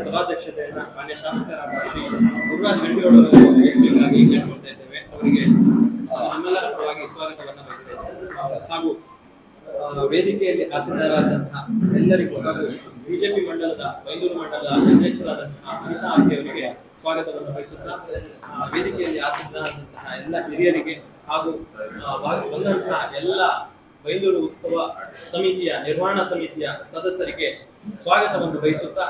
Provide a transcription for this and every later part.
ಸಭಾಧ್ಯಕ್ಷತೆಯನ್ನು ಮಾನ್ಯ ಶಾಸಕರಾದ ಶ್ರೀ ಗುರುರಾಜ್ ಗಂಟಿಗೌಡರು ವಹಿಸಬೇಕಾಗಿ ಕೇಳ್ಕೊಳ್ತಾ ಇದ್ದೇವೆ. ಅವರಿಗೆ ನಮ್ಮೆಲ್ಲರ ಪರವಾಗಿ ಸ್ವಾಗತವನ್ನು ಬಯಸ್ತೇವೆ. ಹಾಗೂ ವೇದಿಕೆಯಲ್ಲಿ ಆಸೀನರಾದಂತಹ ಎಲ್ಲರಿಗೂ ಹಾಗೂ ಬಿಜೆಪಿ ಮಂಡಲದ ಬೈಂದೂರು ಮಂಡಲದ ಅಧ್ಯಕ್ಷರಾದಂತಹ ಅನಿತಾ ಅವರಿಗೆ ಸ್ವಾಗತವನ್ನು ಬಯಸುತ್ತಾ, ವೇದಿಕೆಯಲ್ಲಿ ಆಸೀನರಾದಂತಹ ಎಲ್ಲ ಹಿರಿಯರಿಗೆ ಹಾಗೂ ಬಂದಂತಹ ಎಲ್ಲ ಬೈಂದೂರು ಉತ್ಸವ ಸಮಿತಿಯ ನಿರ್ವಹಣಾ ಸಮಿತಿಯ ಸದಸ್ಯರಿಗೆ ಸ್ವಾಗತವನ್ನು ಬಯಸುತ್ತಾ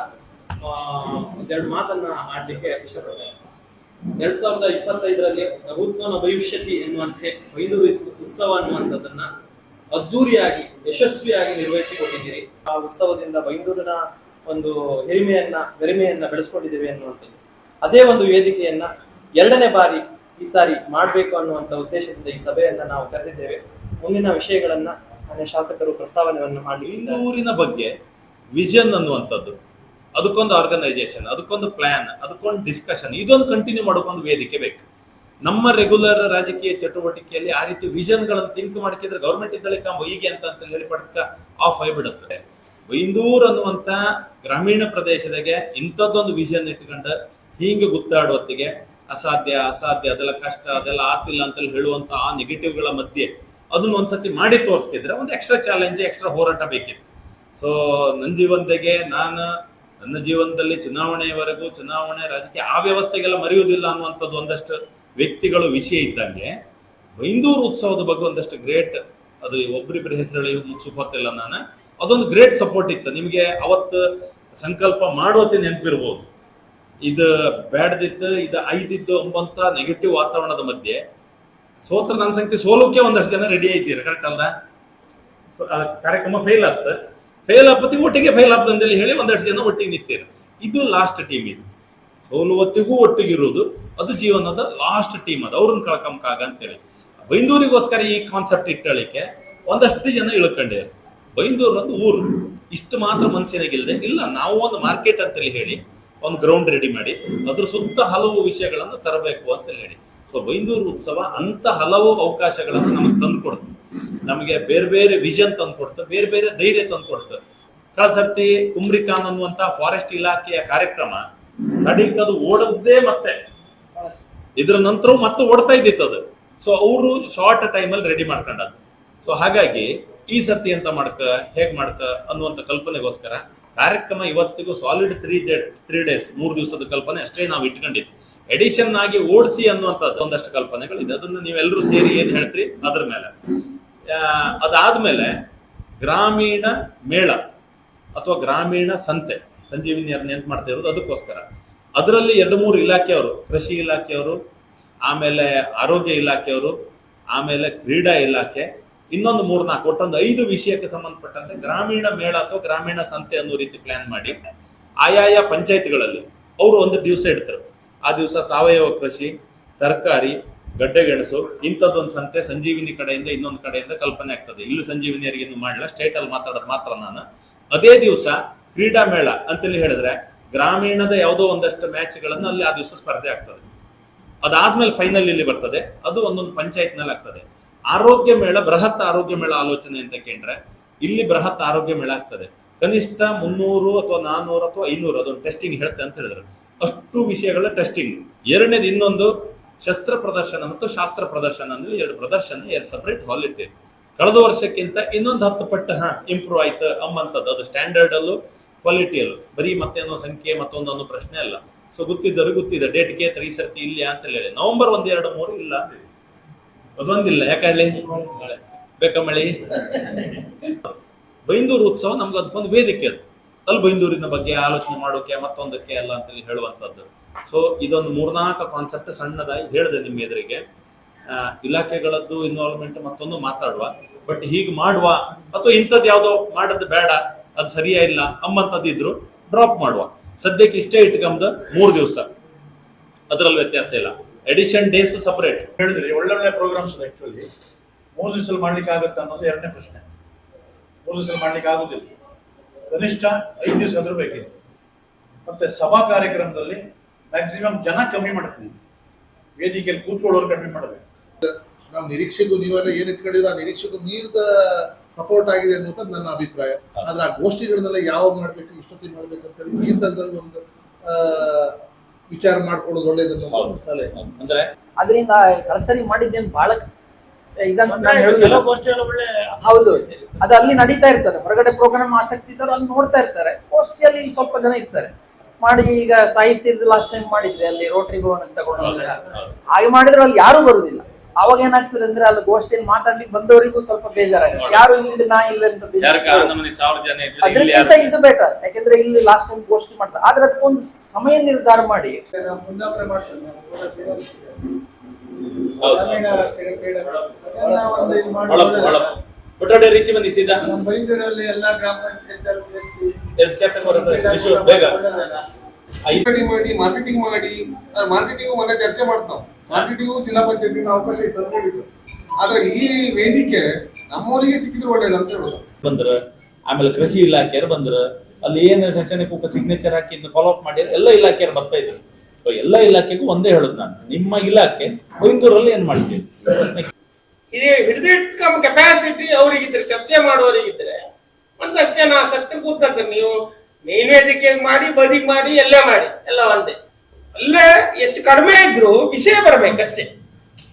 ಒಂದೆರಡು ಮಾತನ್ನ ಆಡ್ಲಿಕ್ಕೆ ಇಷ್ಟಪಡ್ತೇನೆ. 2025ರಲ್ಲಿ ನೂತನ ಭವಿಷ್ಯತಿ ಎನ್ನುವಂತೆ ಬೈಂದೂರು ಉತ್ಸವ ಅನ್ನುವಂಥದ್ದನ್ನ ಅದ್ದೂರಿಯಾಗಿ ಯಶಸ್ವಿಯಾಗಿ ನಿರ್ವಹಿಸಿಕೊಂಡಿದ್ದೀರಿ. ಆ ಉತ್ಸವದಿಂದ ಬೈಂದೂರಿನ ಒಂದು ಗರಿಮೆಯನ್ನ ಬೆಳೆಸ್ಕೊಂಡಿದ್ದೇವೆ ಅನ್ನುವಂಥದ್ದು. ಅದೇ ಒಂದು ವೇದಿಕೆಯನ್ನ ಎರಡನೇ ಬಾರಿ ಈ ಸಾರಿ ಮಾಡಬೇಕು ಅನ್ನುವಂಥ ಉದ್ದೇಶದಿಂದ ಈ ಸಭೆಯನ್ನ ನಾವು ಕರೆದಿದ್ದೇವೆ. ಮುಂದಿನ ವಿಷಯಗಳನ್ನ ಮಾನ್ಯ ಶಾಸಕರು ಪ್ರಸ್ತಾವನೆಯನ್ನು ಮಾಡಿ ಬೈಂದೂರಿನ ಬಗ್ಗೆ ವಿಷನ್ ಅನ್ನುವಂಥದ್ದು, ಅದಕ್ಕೊಂದು ಆರ್ಗನೈಸೇಷನ್, ಅದಕ್ಕೊಂದು ಪ್ಲಾನ್, ಅದಕ್ಕೊಂದು ಡಿಸ್ಕಷನ್, ಇದೊಂದು ಕಂಟಿನ್ಯೂ ಮಾಡೋಕೊಂದು ವೇದಿಕೆ ಬೇಕು. ನಮ್ಮ ರೆಗ್ಯುಲರ್ ರಾಜಕೀಯ ಚಟುವಟಿಕೆಯಲ್ಲಿ ಆ ರೀತಿ ವಿಷನ್ಗಳನ್ನು ಥಿಂಕ್ ಮಾಡ್ಕಿದ್ರೆ ಗೌರ್ಮೆಂಟ್ ಇದ್ದಳಿಕ ಹೀಗೆ ಅಂತ ಹೇಳಿ ಪಡ್ಕ ಆಫ್ ಆಗಿಬಿಡುತ್ತೆ. ಬೈಂದೂರು ಅನ್ನುವಂತ ಗ್ರಾಮೀಣ ಪ್ರದೇಶದಾಗೆ ಇಂಥದ್ದೊಂದು ವಿಷನ್ ಇಟ್ಕೊಂಡು ಹಿಂಗೆ ಗುತ್ತಾಡುವತ್ತಿಗೆ ಅಸಾಧ್ಯ ಅದೆಲ್ಲ ಕಷ್ಟ, ಅದೆಲ್ಲ ಆತಿಲ್ಲ ಅಂತೇಳಿ ಹೇಳುವಂತ ಆ ನೆಗೆಟಿವ್ಗಳ ಮಧ್ಯೆ ಅದನ್ನ ಒಂದ್ಸತಿ ಮಾಡಿ ತೋರಿಸ್ತಿದ್ರೆ ಒಂದು ಎಕ್ಸ್ಟ್ರಾ ಚಾಲೆಂಜ್, ಎಕ್ಸ್ಟ್ರಾ ಹೋರಾಟ ಬೇಕಿತ್ತು. ಸೊ ನನ್ನ ಜೀವನದಲ್ಲಿ ಚುನಾವಣೆಯವರೆಗೂ ಚುನಾವಣೆ ರಾಜಕೀಯ ಆ ವ್ಯವಸ್ಥೆಗೆಲ್ಲ ಮರೆಯುವುದಿಲ್ಲ ಅನ್ನುವಂಥದ್ದು ಒಂದಷ್ಟು ವ್ಯಕ್ತಿಗಳು ವಿಷಯ ಇದ್ದಂಗೆ ಬೈಂದೂರು ಉತ್ಸವದ ಬಗ್ಗೆ ಒಂದಷ್ಟು ಗ್ರೇಟ್, ಅದು ಒಬ್ರಿಬ್ಬರ ಹೆಸರು ಮುಗಿಸೋತಿಲ್ಲ ನಾನು, ಅದೊಂದು ಗ್ರೇಟ್ ಸಪೋರ್ಟ್ ಇತ್ತು. ನಿಮಗೆ ಅವತ್ತು ಸಂಕಲ್ಪ ಮಾಡೋತಿ ನೆನಪಿರ್ಬೋದು. ಇದು ಬ್ಯಾಡ್ದಿತ್ತು, ಇದು 5 ಎಂಬಂತ ನೆಗೆಟಿವ್ ವಾತಾವರಣದ ಮಧ್ಯೆ ಸೋತ್ರ ನನ್ನ ಸಂಗತಿ ಸೋಲೋಕೆ ಒಂದಷ್ಟು ಜನ ರೆಡಿ ಆಯ್ತೀರಿ, ಕರೆಕ್ಟ್ ಅಲ್ಲ? ಕಾರ್ಯಕ್ರಮ ಫೇಲ್ ಆಪತ್ತಿ ಒಟ್ಟಿಗೆ ಫೇಲ್ ಅಂತೇಳಿ ಹೇಳಿ ಒಂದಷ್ಟು ಜನ ಒಟ್ಟಿಗೆ ನಿಂತೀರಿ. ಇದು ಲಾಸ್ಟ್ ಟೀಮ್. ಇದು ಸೋಲುವತ್ತಿಗೂ ಒಟ್ಟಿಗಿರುವುದು, ಅದು ಜೀವನದ ಲಾಸ್ಟ್ ಟೀಮ್. ಅದು ಅವ್ರನ್ನ ಕಳ್ಕೊಂಬಾಗ ಅಂತೇಳಿ ಬೈಂದೂರಿಗೋಸ್ಕರ ಈ ಕಾನ್ಸೆಪ್ಟ್ ಇಟ್ಟಳಿಕೆ ಒಂದಷ್ಟು ಜನ ಇಳ್ಕೊಂಡಿದ್ದಾರೆ. ಬೈಂದೂರು ಒಂದು ಊರು, ಇಷ್ಟು ಮಾತ್ರ ಮನಸ್ಸಿನಾಗಿಲ್ಲದೆ ಇಲ್ಲ, ನಾವು ಒಂದು ಮಾರ್ಕೆಟ್ ಅಂತೇಳಿ ಹೇಳಿ ಒಂದು ಗ್ರೌಂಡ್ ರೆಡಿ ಮಾಡಿ ಅದ್ರ ಸುತ್ತ ಹಲವು ವಿಷಯಗಳನ್ನು ತರಬೇಕು ಅಂತ ಹೇಳಿ. ಸೊ ಬೈಂದೂರು ಉತ್ಸವ ಅಂತ ಹಲವು ಅವಕಾಶಗಳನ್ನು ನಮಗೆ ತಂದು ಕೊಡ್ತು, ನಮಗೆ ಬೇರೆ ಬೇರೆ ವಿಷನ್ ತಂದು ಕೊಡ್ತು, ಬೇರೆ ಬೇರೆ ಧೈರ್ಯ ತಂದು ಕೊಡ್ತು. ಕಳೆದ ಸರ್ತಿ ಕುಮ್ರಿಕಾನ್ ಅನ್ನುವಂತ ಫಾರೆಸ್ಟ್ ಇಲಾಖೆಯ ಕಾರ್ಯಕ್ರಮ ಅದು ಓಡದ್ದೇ ಮತ್ತೆ ಇದ್ರ ನಂತರ ಮತ್ತೆ ಓಡ್ತಾ ಇದ್ದಿತ್ತು ಅದು. ಸೊ ಅವರು ಶಾರ್ಟ್ ಟೈಮಲ್ಲಿ ರೆಡಿ ಮಾಡ್ಕೊಂಡದ್ದು. ಸೊ ಹಾಗಾಗಿ ಈ ಸರ್ತಿ ಅಂತ ಹೇಗ್ ಮಾಡ್ಕ ಅನ್ನುವಂಥ ಕಲ್ಪನೆಗೋಸ್ಕರ ಕಾರ್ಯಕ್ರಮ ಇವತ್ತಿಗೂ ಸಾಲಿಡ್ 3 days 3 ದಿವಸದ ಕಲ್ಪನೆ ಅಷ್ಟೇ ನಾವು ಇಟ್ಕೊಂಡಿದ್ವಿ. ಎಡಿಷನ್ ಆಗಿ ಓಡಿಸಿ ಅನ್ನುವಂಥದ್ದು ಒಂದಷ್ಟು ಕಲ್ಪನೆಗಳಿದೆ. ಅದನ್ನು ನೀವೆಲ್ಲರೂ ಸೇರಿ ಏನ್ ಹೇಳ್ತೀರಿ ಅದ್ರ ಮೇಲೆ. ಅದಾದ್ಮೇಲೆ ಗ್ರಾಮೀಣ ಮೇಳ ಅಥವಾ ಗ್ರಾಮೀಣ ಸಂತೆ ಸಂಜೀವಿನಿಯರನ್ನ ನೆನ್ಪು ಮಾಡ್ತಾ ಇರೋದು ಅದಕ್ಕೋಸ್ಕರ. ಅದರಲ್ಲಿ 2-3 ಇಲಾಖೆಯವರು, ಕೃಷಿ ಇಲಾಖೆಯವರು, ಆಮೇಲೆ ಆರೋಗ್ಯ ಇಲಾಖೆಯವರು, ಆಮೇಲೆ ಕ್ರೀಡಾ ಇಲಾಖೆ, ಇನ್ನೊಂದು 3-4 ಒಟ್ಟೊಂದು 5 ವಿಷಯಕ್ಕೆ ಸಂಬಂಧಪಟ್ಟಂತೆ ಗ್ರಾಮೀಣ ಮೇಳ ಅಥವಾ ಗ್ರಾಮೀಣ ಸಂತೆ ಅನ್ನೋ ರೀತಿ ಪ್ಲಾನ್ ಮಾಡಿ ಆಯಾಯ ಪಂಚಾಯತ್ಗಳಲ್ಲಿ ಅವರು ಒಂದು ದಿವಸ ಇಡ್ತಾರೆ. ಆ ದಿವಸ ಸಾವಯವ ಕೃಷಿ, ತರಕಾರಿ, ಗಡ್ಡೆಗೆಣಸು ಇಂಥದ್ದೊಂದು ಸಂತೆ ಸಂಜೀವಿನಿ ಕಡೆಯಿಂದ ಇನ್ನೊಂದು ಕಡೆಯಿಂದ ಕಲ್ಪನೆ ಆಗ್ತದೆ. ಇಲ್ಲಿ ಸಂಜೀವಿನಿಯರಿಗೆ ಇನ್ನು ಮಾಡಲ್ಲ, ಸ್ಟೇಟ್ ಅಲ್ಲಿ ಮಾತಾಡೋದು ಮಾತ್ರ ನಾನು. ಅದೇ ದಿವಸ ಕ್ರೀಡಾ ಮೇಳ ಅಂತೇಳಿ ಹೇಳಿದ್ರೆ ಗ್ರಾಮೀಣದ ಯಾವುದೋ ಒಂದಷ್ಟು ಮ್ಯಾಚ್ಗಳನ್ನು ಅಲ್ಲಿ ಆ ದಿವಸ ಸ್ಪರ್ಧೆ ಆಗ್ತದೆ. ಅದಾದ್ಮೇಲೆ ಫೈನಲ್ ಇಲ್ಲಿ ಬರ್ತದೆ, ಅದು ಒಂದೊಂದು ಪಂಚಾಯತ್ ನಲ್ಲಿ ಆಗ್ತದೆ. ಆರೋಗ್ಯ ಮೇಳ, ಬೃಹತ್ ಆರೋಗ್ಯ ಮೇಳ ಆಲೋಚನೆ ಅಂತ ಕೇಂದ್ರೆ ಇಲ್ಲಿ ಬೃಹತ್ ಆರೋಗ್ಯ ಮೇಳ ಆಗ್ತದೆ. ಕನಿಷ್ಠ 300 ಅಥವಾ 400 ಅಥವಾ 500 ಅದೊಂದು ಟೆಸ್ಟಿಂಗ್ ಹೇಳುತ್ತೆ ಅಂತ ಹೇಳಿದ್ರು. ಅಷ್ಟು ವಿಷಯಗಳ ಟೆಸ್ಟಿಂಗ್. ಎರಡನೇದು ಇನ್ನೊಂದು ಶಸ್ತ್ರ ಪ್ರದರ್ಶನ ಮತ್ತು ಶಾಸ್ತ್ರ ಪ್ರದರ್ಶನ ಅಂದ್ರೆ 2 ಪ್ರದರ್ಶನ, 2 ಸಪರೇಟ್ ಹಾಲ್ ಇಟ್ಟಿದೆ. ಕಳೆದ ವರ್ಷಕ್ಕಿಂತ ಇನ್ನೊಂದು 10 ಪಟ್ಟು ಇಂಪ್ರೂವ್ ಆಯ್ತು ಅಂಬಂಥದ್ದು. ಅದು ಸ್ಟ್ಯಾಂಡರ್ಡ್ ಅಲ್ಲೂ ಕ್ವಾಲಿಟಿಯಲ್ಲೂ, ಬರೀ ಮತ್ತೇನೋ ಸಂಖ್ಯೆ ಮತ್ತೊಂದೊಂದು ಪ್ರಶ್ನೆ ಅಲ್ಲ. ಸೊ ಗೊತ್ತಿದ್ದವ್ರಿಗೆ ಗೊತ್ತಿದೆ, ಡೇಟ್ಗೆ 3 ಸರ್ತಿ ಇಲ್ಲಿ ಅಂತ ಹೇಳಿ ನವೆಂಬರ್ 1, 2, 3 ಇಲ್ಲ, ಅದೊಂದಿಲ್ಲ. ಯಾಕೆ ಹೇಳಿ ಬೇಕಾ ಮಳಿ? ಬೈಂದೂರು ಉತ್ಸವ ನಮ್ಗೆ ಅದಕ್ಕೊಂದು ವೇದಿಕೆ. ಅದು ಅಲ್ಲಿ ಬೈಂದೂರಿನ ಬಗ್ಗೆ ಆಲೋಚನೆ ಮಾಡೋಕೆ ಮತ್ತೊಂದಕ್ಕೆ ಎಲ್ಲ ಅಂತೇಳಿ ಹೇಳುವಂಥದ್ದು. ಸೊ ಇದೊಂದು 3-4 ಕಾನ್ಸೆಪ್ಟ್ ಸಣ್ಣದಾಗಿ ಹೇಳಿದೆ ನಿಮ್ಮ ಎದುರಿಗೆ. ಇಲಾಖೆಗಳದ್ದು ಇನ್ವಾಲ್ವ್ಮೆಂಟ್ ಮತ್ತೊಂದು ಮಾತಾಡುವ, ಬಟ್ ಹೀಗೆ ಮಾಡುವ ಅಥವಾ ಇಂಥದ್ದು ಯಾವುದೋ ಮಾಡೋದು ಬೇಡ, ಅದು ಸರಿಯಾ ಇಲ್ಲ ಅಂಬಂಥದ್ದು ಇದ್ರು ಡ್ರಾಪ್ ಮಾಡುವ. ಸದ್ಯಕ್ಕೆ ಇಷ್ಟೇ ಇಟ್ಕೊಂಬುದು 3 ದಿವಸ, ಅದರಲ್ಲಿ ವ್ಯತ್ಯಾಸ ಇಲ್ಲ. ಎಡಿಷನ್ ಡೇಸ್ ಸಪರೇಟ್ ಹೇಳಿದ್ರಿ. ಒಳ್ಳೊಳ್ಳೆ ಪ್ರೋಗ್ರಾಮ್ಸ್ ಆಕ್ಚುಲಿ 3 ದಿವಸ ಮಾಡ್ಲಿಕ್ಕೆ ಆಗುತ್ತೆ ಅನ್ನೋದು ಎರಡನೇ ಪ್ರಶ್ನೆ. 3 ದಿವಸ ಮಾಡ್ಲಿಕ್ಕೆ ಆಗುದಿಲ್ಲ, ಕನಿಷ್ಠ 5 ದಿವಸ ಆದ್ರೂ ಬೇಕಿದೆ. ಮತ್ತೆ ಸಭಾ ಕಾರ್ಯಕ್ರಮದಲ್ಲಿ ಮ್ಯಾಕ್ಸಿಮಮ್ ಜನ ಕಮ್ಮಿ ಮಾಡ್ತೀವಿ, ವೇದಿಕೆಯಲ್ಲಿ ಕೂತ್ಕೊಳ್ಳೋರು ಕಡಿಮೆ ಮಾಡಬೇಕು. ನಾವು ನಿರೀಕ್ಷೆಗೂ ನೀವೆಲ್ಲ ಏನ್ ಇಟ್ಕೊಂಡಿರೋ ಆ ನಿರೀಕ್ಷೆಗೂ ಮೀರಿದ ಸಪೋರ್ಟ್ ಆಗಿದೆ ಅನ್ನೋದು ನನ್ನ ಅಭಿಪ್ರಾಯ. ಆದ್ರೆ ಆ ಗೋಷ್ಠಿಗಳನ್ನೆಲ್ಲ ಯಾವ ಮಾಡ್ಬೇಕು, ಇಷ್ಟೊತ್ತಿ ಮಾಡ್ಬೇಕಂತ ಹೇಳಿ ಈ ಸಲದಲ್ಲಿ ಒಂದು ವಿಚಾರ ಮಾಡ್ಕೊಳ್ಳೋದು ಒಳ್ಳೇದನ್ನು ಹೌದು. ಸಲಹೆ. ಅಂದ್ರೆ ಅದರಿಂದ ಕಳಸರಿ ಮಾಡಿದ್ದೇನು ಬಹಳ ಇದಂತ ನಾನು ಕೆಲವು ಹೇಳುದಿಲ್ಲ. ಗೋಷ್ಠಿಗಳು ಒಳ್ಳೆ ಹೌದು, ಅದು ಅಲ್ಲಿ ನಡೀತಾ ಇರ್ತದೆ. ಹೊರಗಡೆ ಪ್ರೋಗ್ರಾಮ್ ಆಸಕ್ತಿ ಇದ್ದವರು ಅಲ್ಲಿ ನೋಡ್ತಾ ಇರ್ತಾರೆ. ಗೋಷ್ಠಿಯಲ್ಲಿ ಇಲ್ಲಿ ಸ್ವಲ್ಪ ಜನ ಇರ್ತಾರೆ. ಮಾಡಿ ಈಗ ಸಾಹಿತ್ಯದ ಲಾಸ್ಟ್ ಟೈಮ್ ಮಾಡಿದ್ರೆ ಅಲ್ಲಿ ರೋಟರಿ ಭವನ್ ಅಂತ ತಗೊಂಡು ಹಾಗೆ ಮಾಡಿದ್ರೆ ಅಲ್ಲಿ ಯಾರು ಬರುದಿಲ್ಲ. ಅವಾಗ ಏನಾಗ್ತದೆ ಅಂದ್ರೆ ಅಲ್ಲಿ ಗೋಷ್ಠಿಯಲ್ಲಿ ಮಾತಾಡ್ಲಿಕ್ಕೆ ಬಂದವರಿಗೂ ಸ್ವಲ್ಪ ಬೇಜಾರಾಗುತ್ತೆ. ಯಾರು ಇಲ್ಲಿದ್ರೆ ನಾ ಇಲ್ಲ ಅಂತ ಯಾರಕ್ಕೆ 1000 ಜನ ಇದ್ರೆ ಇಲ್ಲಿ ಅದ್ರಕ್ಕಿಂತ ಇದು ಬೆಟರ್. ಯಾಕಂದ್ರೆ ಇಲ್ಲಿ ಲಾಸ್ಟ್ ಟೈಮ್ ಗೋಷ್ಠಿ ಮಾಡ್ತಾರೆ. ಆದ್ರೆ ಅದಕ್ಕೊಂದು ಸಮಯ ನಿರ್ಧಾರ ಮಾಡಿ ಒಟ್ಟೊಡೆ ರೀಚ್ ಬಂದಿ ಸೀದಾ ನಮ್ಮ ಬೈಂದೂರಲ್ಲಿ ಎಲ್ಲಾ ಗ್ರಾಮ ಪಂಚಾಯತ್ ಸೇರಿಸಿ 2 ಚಾಪ್ಟರ್ ಬರುತ್ತೆ ಬೇಗ ಮಾರ್ಕೆಟಿಂಗ್ ಮಾಡಿ ಮಾರ್ಕೆಟಿಂಗ್ ಮೊನ್ನೆ ಚರ್ಚೆ ಮಾಡ್ತಾವ್. ಮಾರ್ಕೆಟಿಂಗ್ ಜಿಲ್ಲಾ ಪಂಚಾಯತ್ ಅವಕಾಶ ಇತ್ತು ಅಂತ ಹೇಳಿದ್ರು. ಆದ್ರೆ ಈ ವೇದಿಕೆ ನಮ್ಮವರಿಗೆ ಸಿಕ್ಕಿದ್ರು ಒಳ್ಳೇದಂತ ಹೇಳುದು. ಬಂದ್ರ ಆಮೇಲೆ ಕೃಷಿ ಇಲಾಖೆಯರು ಬಂದ್ರ ಅಲ್ಲಿ ಏನ್ ಶೈಕ್ಷಣಿಕ ಸಿಗ್ನೇಚರ್ ಹಾಕಿ ಫಾಲೋ ಅಪ್ ಮಾಡಿ ಎಲ್ಲ ಇಲಾಖೆಯರು ಬರ್ತಾ ಇದ್ರು. ಸೊ ಎಲ್ಲ ಇಲಾಖೆಗೂ ಒಂದೇ ಹೇಳುದು ನಾನು, ನಿಮ್ಮ ಇಲಾಖೆ ಬೈಂದೂರಲ್ಲಿ ಏನ್ ಮಾಡ್ತೀವಿ ಇದು ಹಿಡಿದಿಟ್ಕಮ್ ಕೆಪಾಸಿಟಿ ಅವ್ರಿಗಿದ್ರೆ, ಚರ್ಚೆ ಮಾಡುವವರಿಗಿದ್ರೆ ಒಂದಷ್ಟು ಜನ ಆಸಕ್ತಿ ಕೂತ್ಕೊಂತಾರೆ. ನೀವು ಮೇನ್ ವೇದಿಕೆ ಮಾಡಿ ಬದಿಗೆ ಮಾಡಿ ಎಲ್ಲ ಮಾಡಿ ಎಲ್ಲ ಒಂದೇ. ಅಲ್ಲೇ ಎಷ್ಟು ಕಡಿಮೆ ಇದ್ರು ವಿಷಯ ಬರ್ಬೇಕಷ್ಟೇ.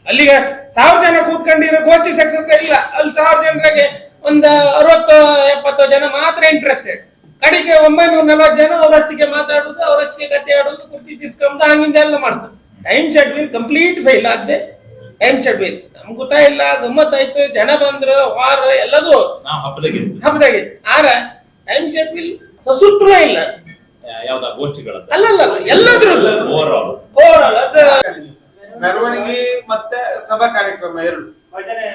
ಅಲ್ಲಿಗೆ 1000 ಜನ ಕೂತ್ಕೊಂಡಿರೋ ಗೋಷ್ಠಿ ಸಕ್ಸಸ್ ಇಲ್ಲ. ಅಲ್ಲಿ 1000 ಜನರಿಗೆ ಒಂದು 60-70 ಜನ ಮಾತ್ರ ಇಂಟ್ರೆಸ್ಟೆಡ್. ಕಡೆಗೆ 940 ಜನ ಅವರಷ್ಟಿಗೆ ಮಾತಾಡುದು, ಅವರಷ್ಟಿಗೆ ಕತೆ ಆಡುದು, ಕುರ್ಚಿ ತಿಸ್ಕೊಂಡ್ ಹಂಗಿಂದ ಎಲ್ಲ ಮಾಡ್ತಾರೆ. ಟೈಮ್ ಶೆಡ್ಯೂಲ್ ಕಂಪ್ಲೀಟ್ ಫೇಲ್ ಆದ್ದೆ. ಟೈಮ್ ಶೆಡ್ಯೂಲ್ ನಮ್ಗೆ ಗೊತ್ತಾಯಿಲ್ಲ. ಗಮ್ಮತ್ತಾಯ್ತು, ಜನ ಬಂದ್ರು, ವಾರ ಎಲ್ಲದೂ ಹಬ್ಬದಾಗೆ. ಆರ ಟೈಮ್ ಶೆಡ್ಯೂಲ್ ಸಸೂತ್ರ ಇಲ್ಲ. ಯಾವ್ದ ಗೋಷ್ಠಿಗಳ ಅಲ್ಲಲ್ಲ ಎಲ್ಲದ್ರೂ ಓವರ್ ಆಲ್ ಅದು ಮೆರವಣಿಗೆ ಮತ್ತೆ ಸಭಾ ಕಾರ್ಯಕ್ರಮ ಎರಡು ಭಜನೆ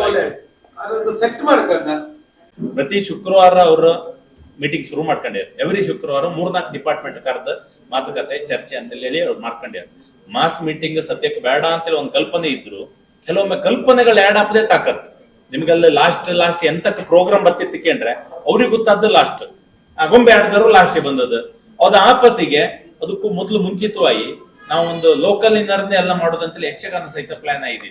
ಒಳ್ಳೆ ಅದೊಂದು ಸೆಟ್ ಮಾಡ್ಕೊಂಡ. ಪ್ರತಿ ಶುಕ್ರವಾರ ಅವರು ಮೀಟಿಂಗ್ ಶುರು ಮಾಡ್ಕೊಂಡ್ಯಾರ. ಎವ್ರಿ ಶುಕ್ರವಾರ 3-4 ಡಿಪಾರ್ಟ್ಮೆಂಟ್ ಕರೆದು ಮಾತುಕತೆ ಚರ್ಚೆ ಅಂತ ಹೇಳಿ ಅವ್ರು ಮಾಡ್ಕೊಂಡ್ಯಾರ. ಮಾಸ್ ಮೀಟಿಂಗ್ ಸದ್ಯಕ್ಕೆ ಬೇಡ ಅಂತೇಳಿ ಒಂದು ಕಲ್ಪನೆ ಇದ್ರು. ಕೆಲವೊಮ್ಮೆ ಕಲ್ಪನೆಗಳು ಆ್ಯಡ್ ಹಾಕದೆ ತಾಕತ್. ನಿಮ್ಗಲ್ಲಿ ಲಾಸ್ಟ್ ಎಂತಕ್ಕೆ ಪ್ರೋಗ್ರಾಮ್ ಬರ್ತಿತ್ತಂದ್ರೆ ಅವ್ರಿಗೆ ಗೊತ್ತಾದ್ದು ಲಾಸ್ಟ್ ಗೊಂಬೆ ಆಡಿದ್ರು ಲಾಸ್ಟ್ ಬಂದದ್ದು. ಅದು ಆಪತ್ತಿಗೆ ಅದಕ್ಕೂ ಮೊದಲು ಮುಂಚಿತವಾಗಿ ನಾವು ಒಂದು ಲೋಕಲ್ ಇನ್ನರ್ನೇ ಎಲ್ಲ ಮಾಡೋದಂತೇಳಿ ಯಕ್ಷಗಾನ ಸಹಿತ ಪ್ಲಾನ್ ಆಗಿದೆ.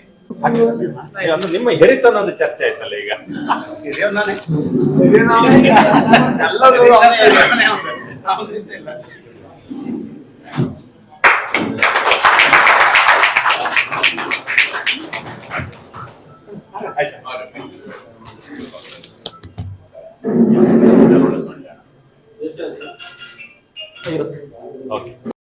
ನಿಮ್ಮ ಹಿರಿತನದ ಚರ್ಚೆ ಆಯ್ತಲ್ಲ ಈಗ. ಎಲ್ಲರೂ